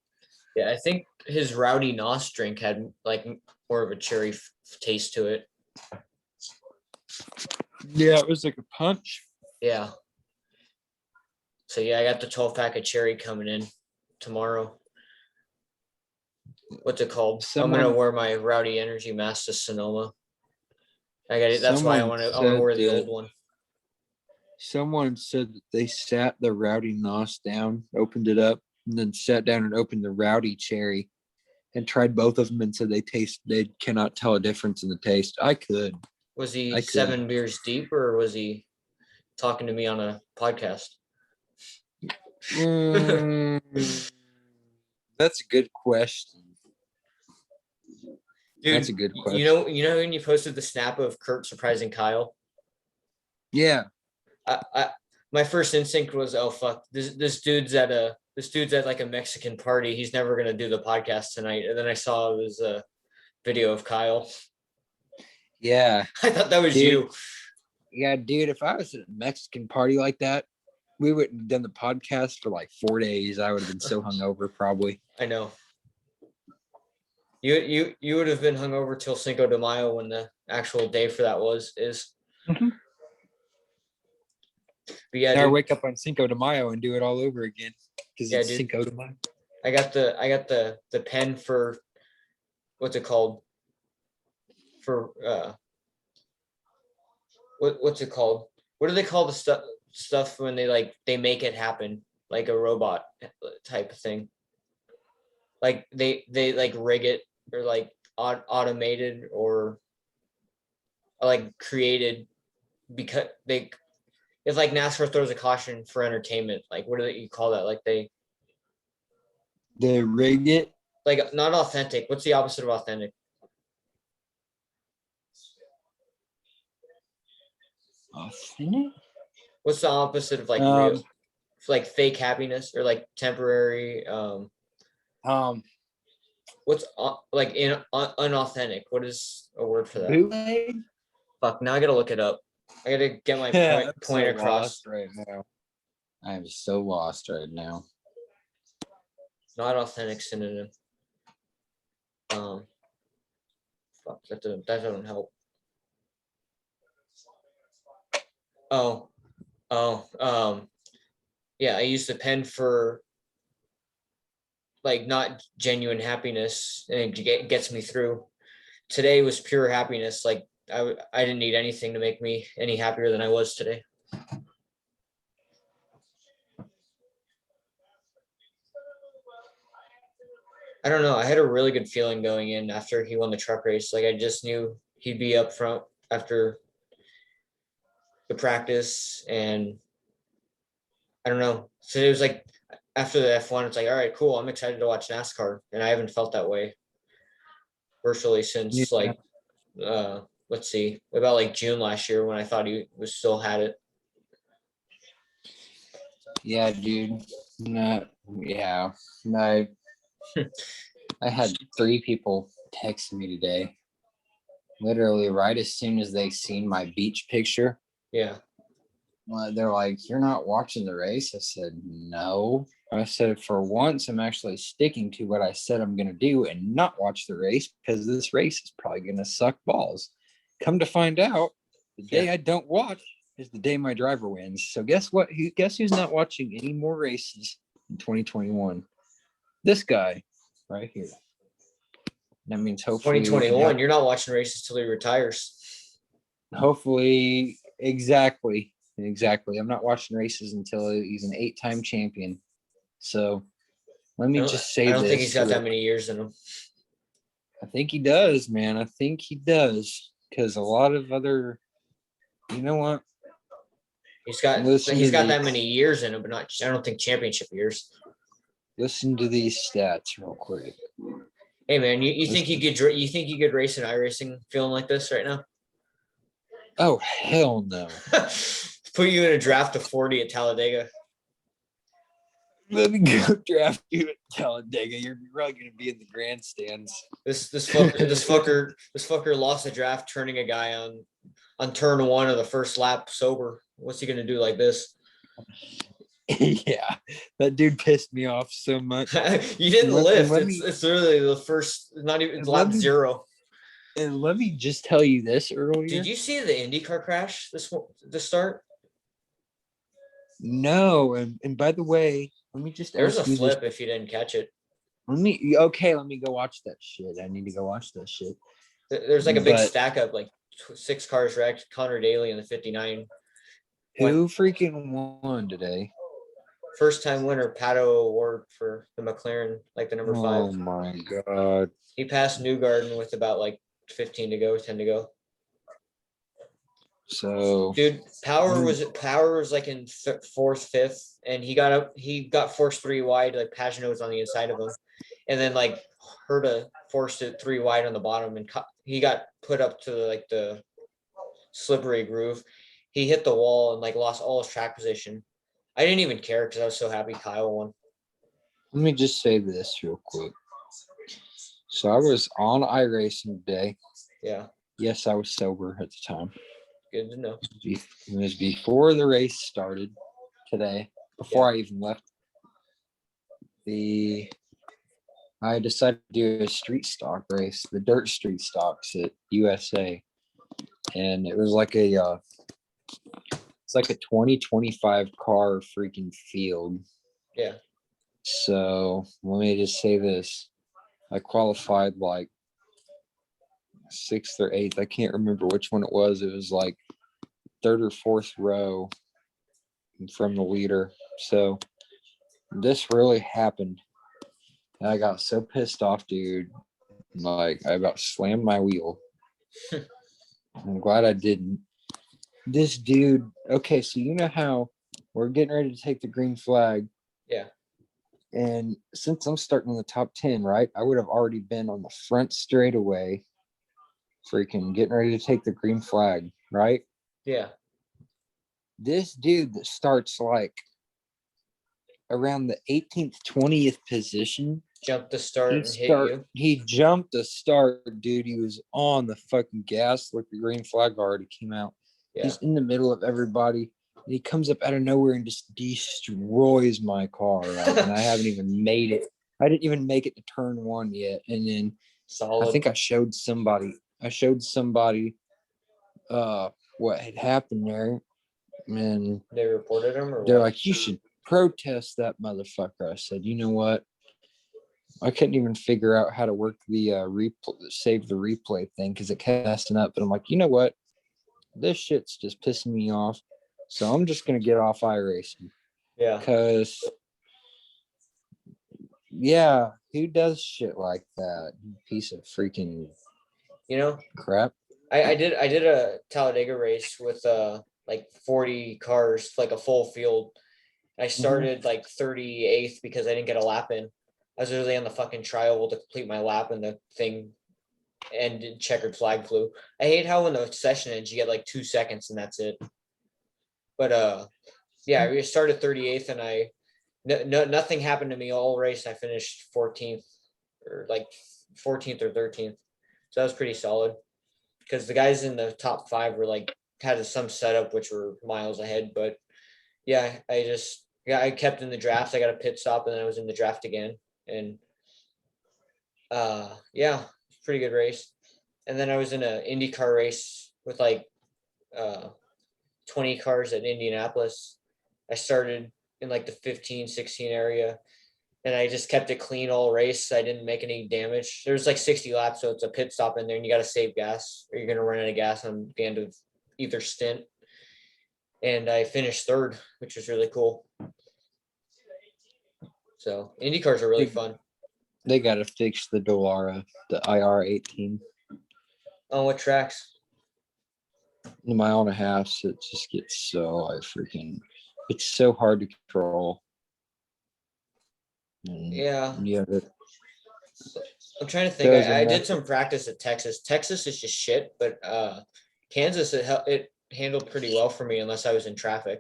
Yeah. I think his Rowdy Nos drink had like more of a cherry taste to it. Yeah, it was like a punch. Yeah. So yeah, I got the 12-pack of cherry coming in tomorrow. What's it called? I'm gonna wear my Rowdy Energy mask to Sonoma. I got it. That's why I want to wear the old one. Someone said that they sat the Rowdy Nos down, opened it up, and then sat down and opened the Rowdy cherry and tried both of them and said they cannot tell a difference in the taste. I could. Was he 7 beers deep or was he talking to me on a podcast? That's a good question. Dude, that's a good question. You know when you posted the snap of Kurt surprising Kyle? Yeah. My first instinct was, oh fuck, this dude's at like a Mexican party. He's never gonna do the podcast tonight. And then I saw it was a video of Kyle. Yeah. I thought that was you. Yeah, dude. If I was at a Mexican party like that, we wouldn't have done the podcast for like 4 days. I would have been so hungover, probably. I know. You would have been hungover till Cinco de Mayo when the actual day for that is. Mm-hmm. But yeah, now dude, I wake up on Cinco de Mayo and do it all over again because it's dude. Cinco de Mayo. I got the pen for what's it called? For what's it called? What do they call the stuff when they make it happen like a robot type of thing? Like they like rig it or like automated or like created because it's like NASCAR throws a caution for entertainment. Like what do you call that? Like they rig it. Like not authentic. What's the opposite of authentic? Authentic? What's the opposite of like real? Like fake happiness or like temporary what's like unauthentic? What is a word for that? Bootleg? Fuck, now I gotta look it up. I gotta get my point across. Right now. I'm so lost right now. Not authentic synonym. Fuck, that doesn't help. Yeah, I used the pen for like not genuine happiness, and it gets me through. Today was pure happiness. Like I didn't need anything to make me any happier than I was today. I don't know. I had a really good feeling going in after he won the truck race. Like I just knew he'd be up front after the practice, and I don't know. So it was like after the F1, it's like, all right, cool. I'm excited to watch NASCAR, and I haven't felt that way. virtually since Yeah. like let's see, about like June last year when I thought he was still had it. Yeah, dude. No, yeah. I I had 3 people text me today. Literally right as soon as they seen my beach picture. Yeah. They're like, "You're not watching the race?" I said, "No." I said, "For once, I'm actually sticking to what I said I'm going to do and not watch the race because this race is probably going to suck balls." Come to find out, the day I don't watch is the day my driver wins. So guess what? Guess who's not watching any more races in 2021? This guy right here. That means hopefully we can 2021, you're not watching races till he retires. hopefully exactly. I'm not watching races until he's an 8-time champion. So let me just say I don't think this. he's got that many years in him. I think he does, man. I think he does. Because a lot of other, you know what? He's got that many years in him, but not, I don't think championship years. Listen to these stats real quick. Hey man, you think you could race in iRacing feeling like this right now? Oh hell no. Put you in a draft of 40 at Talladega. Let me go draft you at Talladega. You're probably gonna be in the grandstands. This fucker lost a draft turning a guy on turn 1 of the first lap sober. What's he gonna do like this? Yeah, that dude pissed me off so much. You didn't lift. It's literally the first, not even lap 0. And let me just tell you this earlier. Did you see the IndyCar crash this start? No, and by the way, let me just there's a flip if you didn't catch it. Let me go watch that shit. I need to go watch that shit. There's like a big stack up, like 6 cars wrecked. Connor Daly in the 59. Who freaking won today? First time winner, Pato Award for the McLaren, like the number 5. Oh my god. He passed Newgarden with about like 15 to go, 10 to go. So dude, Power was like in 4th, 5th, and he got forced 3 wide, like Pagenaud was on the inside of him. And then like Herta forced it 3 wide on the bottom, and he got put up to like the slippery groove. He hit the wall and like lost all his track position. I didn't even care because I was so happy Kyle won. Let me just say this real quick. So I was on iRacing today. Yeah. Yes, I was sober at the time. Good to know. It was before the race started today, before I even left. I decided to do a street stock race, the dirt street stocks at USA. And it was like it's like a 2025 car freaking field. Yeah. So let me just say this. I qualified like 6th or 8th. I can't remember which one it was. It was like 3rd or 4th row from the leader. So this really happened. And I got so pissed off, dude. Like I about slammed my wheel. I'm glad I didn't. This dude, okay, so you know how we're getting ready to take the green flag. Yeah. And since I'm starting in the top 10, right, I would have already been on the front straightaway, freaking getting ready to take the green flag, right? Yeah. This dude that starts like around the 18th, 20th position. Jumped the start and hit you. He jumped the start, dude. He was on the fucking gas like the green flag already came out. Yeah. He's in the middle of everybody. And he comes up out of nowhere and just destroys my car. Right? And I haven't even made it. I didn't even make it to turn 1 yet. And then I think I showed somebody what had happened there. And they reported him, or they're what? like, you should protest that motherfucker. I said, you know what? I couldn't even figure out how to work the save the replay thing because it kept messing up. But I'm like, you know what? This shit's just pissing me off. So I'm just gonna get off iRacing. Yeah. Because yeah, who does shit like that? Piece of freaking crap. I did a Talladega race with like 40 cars, like a full field. I started like 38th because I didn't get a lap in. I was literally on the fucking trial to complete my lap, and the thing and checkered flag flew. I hate how when the session ends, you get like 2 seconds and that's it. But yeah, we started 38th and nothing happened to me all race. I finished 14th or like 14th or 13th. So that was pretty solid because the guys in the top 5 were like had some setup which were miles ahead. But yeah, I kept in the draft. I got a pit stop and then I was in the draft again. And yeah, pretty good race. And then I was in an IndyCar race with like 20 cars at Indianapolis. I started in like the 15, 16 area and I just kept it clean all race. I didn't make any damage. There's like 60 laps, so it's a pit stop in there and you got to save gas or you're going to run out of gas on the end of either stint. And I finished 3rd, which was really cool. So Indy cars are really fun. They got to fix the Dallara, the IR18. On what tracks? The 1.5 miles, it just gets so it's so hard to control. And Yeah. Yeah. I'm trying to think. I did some practice at Texas. Texas is just shit, but Kansas, it handled pretty well for me unless I was in traffic.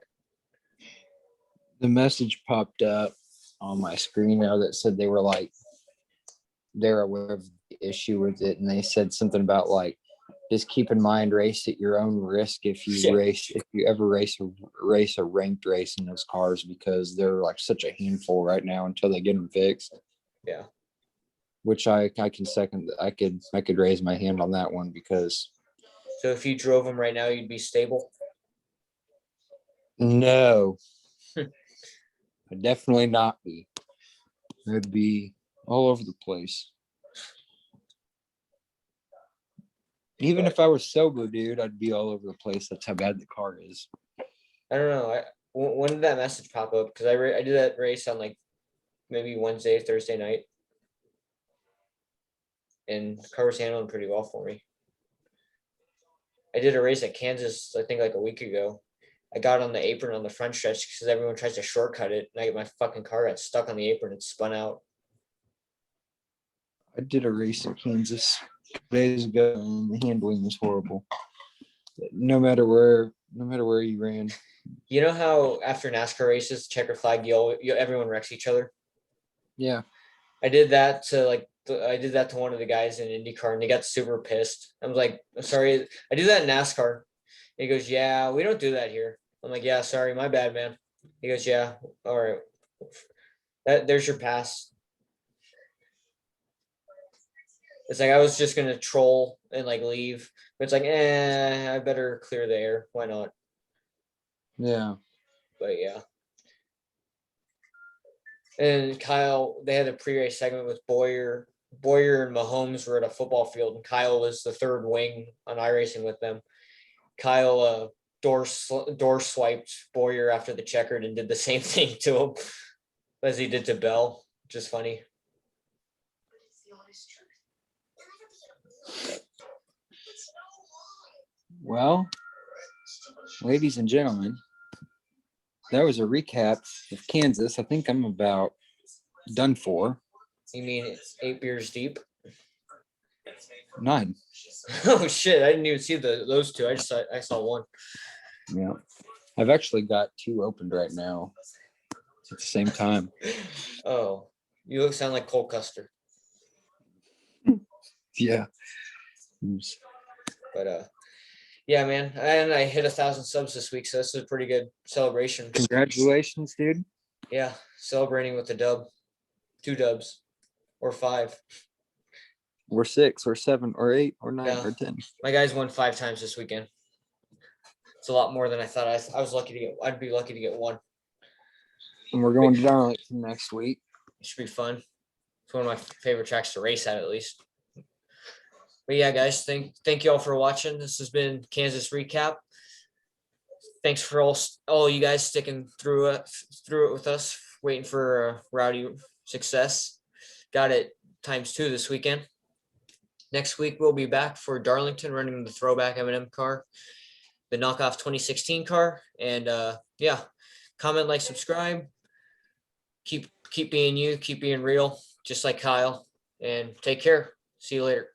The message popped up on my screen now that said they're aware of the issue with it, and they said something about like, just keep in mind, race at your own risk if you ever race a ranked race in those cars, because they're like such a handful right now until they get them fixed. Yeah. Which I can second. I could raise my hand on that one, because. So if you drove them right now, you'd be stable? No. I'd definitely not be. I'd be all over the place. Even if I was sober, dude, I'd be all over the place. That's how bad the car is. I don't know. When did that message pop up? Because I did that race on like maybe Wednesday, Thursday night. And the car was handling pretty well for me. I did a race at Kansas, I think like a week ago. I got on the apron on the front stretch because everyone tries to shortcut it. And my fucking car got stuck on the apron and spun out. I did a race in Kansas 2 days ago, and the handling was horrible. No matter where you ran. You know how after NASCAR races, checker flag, everyone wrecks each other? Yeah. I did that to one of the guys in IndyCar, and they got super pissed. I was like, sorry, I do that in NASCAR. And he goes, yeah, we don't do that here. I'm like, yeah, sorry, my bad, man. He goes, yeah, all right. There's your pass. It's like I was just gonna troll and like leave, but it's like, I better clear the air. Why not? Yeah. But yeah. And Kyle, they had a pre-race segment with Boyer. Boyer and Mahomes were at a football field, and Kyle was the 3rd wing on iRacing with them. Kyle door swiped Boyer after the checkered and did the same thing to him as he did to Bell, which is funny. Well, ladies and gentlemen, that was a recap of Kansas. I think I'm about done for. You mean it's 8 beers deep? 9. Oh shit! I didn't even see those 2. I saw 1. Yeah, I've actually got 2 opened right now at the same time. Oh, you sound like Cole Custer. Yeah. But yeah, man, and I hit 1,000 subs this week, so this is a pretty good celebration. Congratulations, dude. Yeah, celebrating with a dub, 2 dubs, or 5. Or 6, or 7, or 8, or 9, Yeah. or 10. My guys won 5 times this weekend. It's a lot more than I thought. I was lucky to get. I'd be lucky to get 1. And we're going to Darlington next week. It should be fun. It's one of my favorite tracks to race at least. But yeah, guys, thank you all for watching. This has been Kansas Recap. Thanks for all you guys sticking through it with us, waiting for Rowdy success. Got it ×2 this weekend. Next week we'll be back for Darlington, running the throwback M&M car, the knockoff 2016 car, and yeah, comment, like, subscribe. Keep being you, keep being real, just like Kyle, and take care. See you later.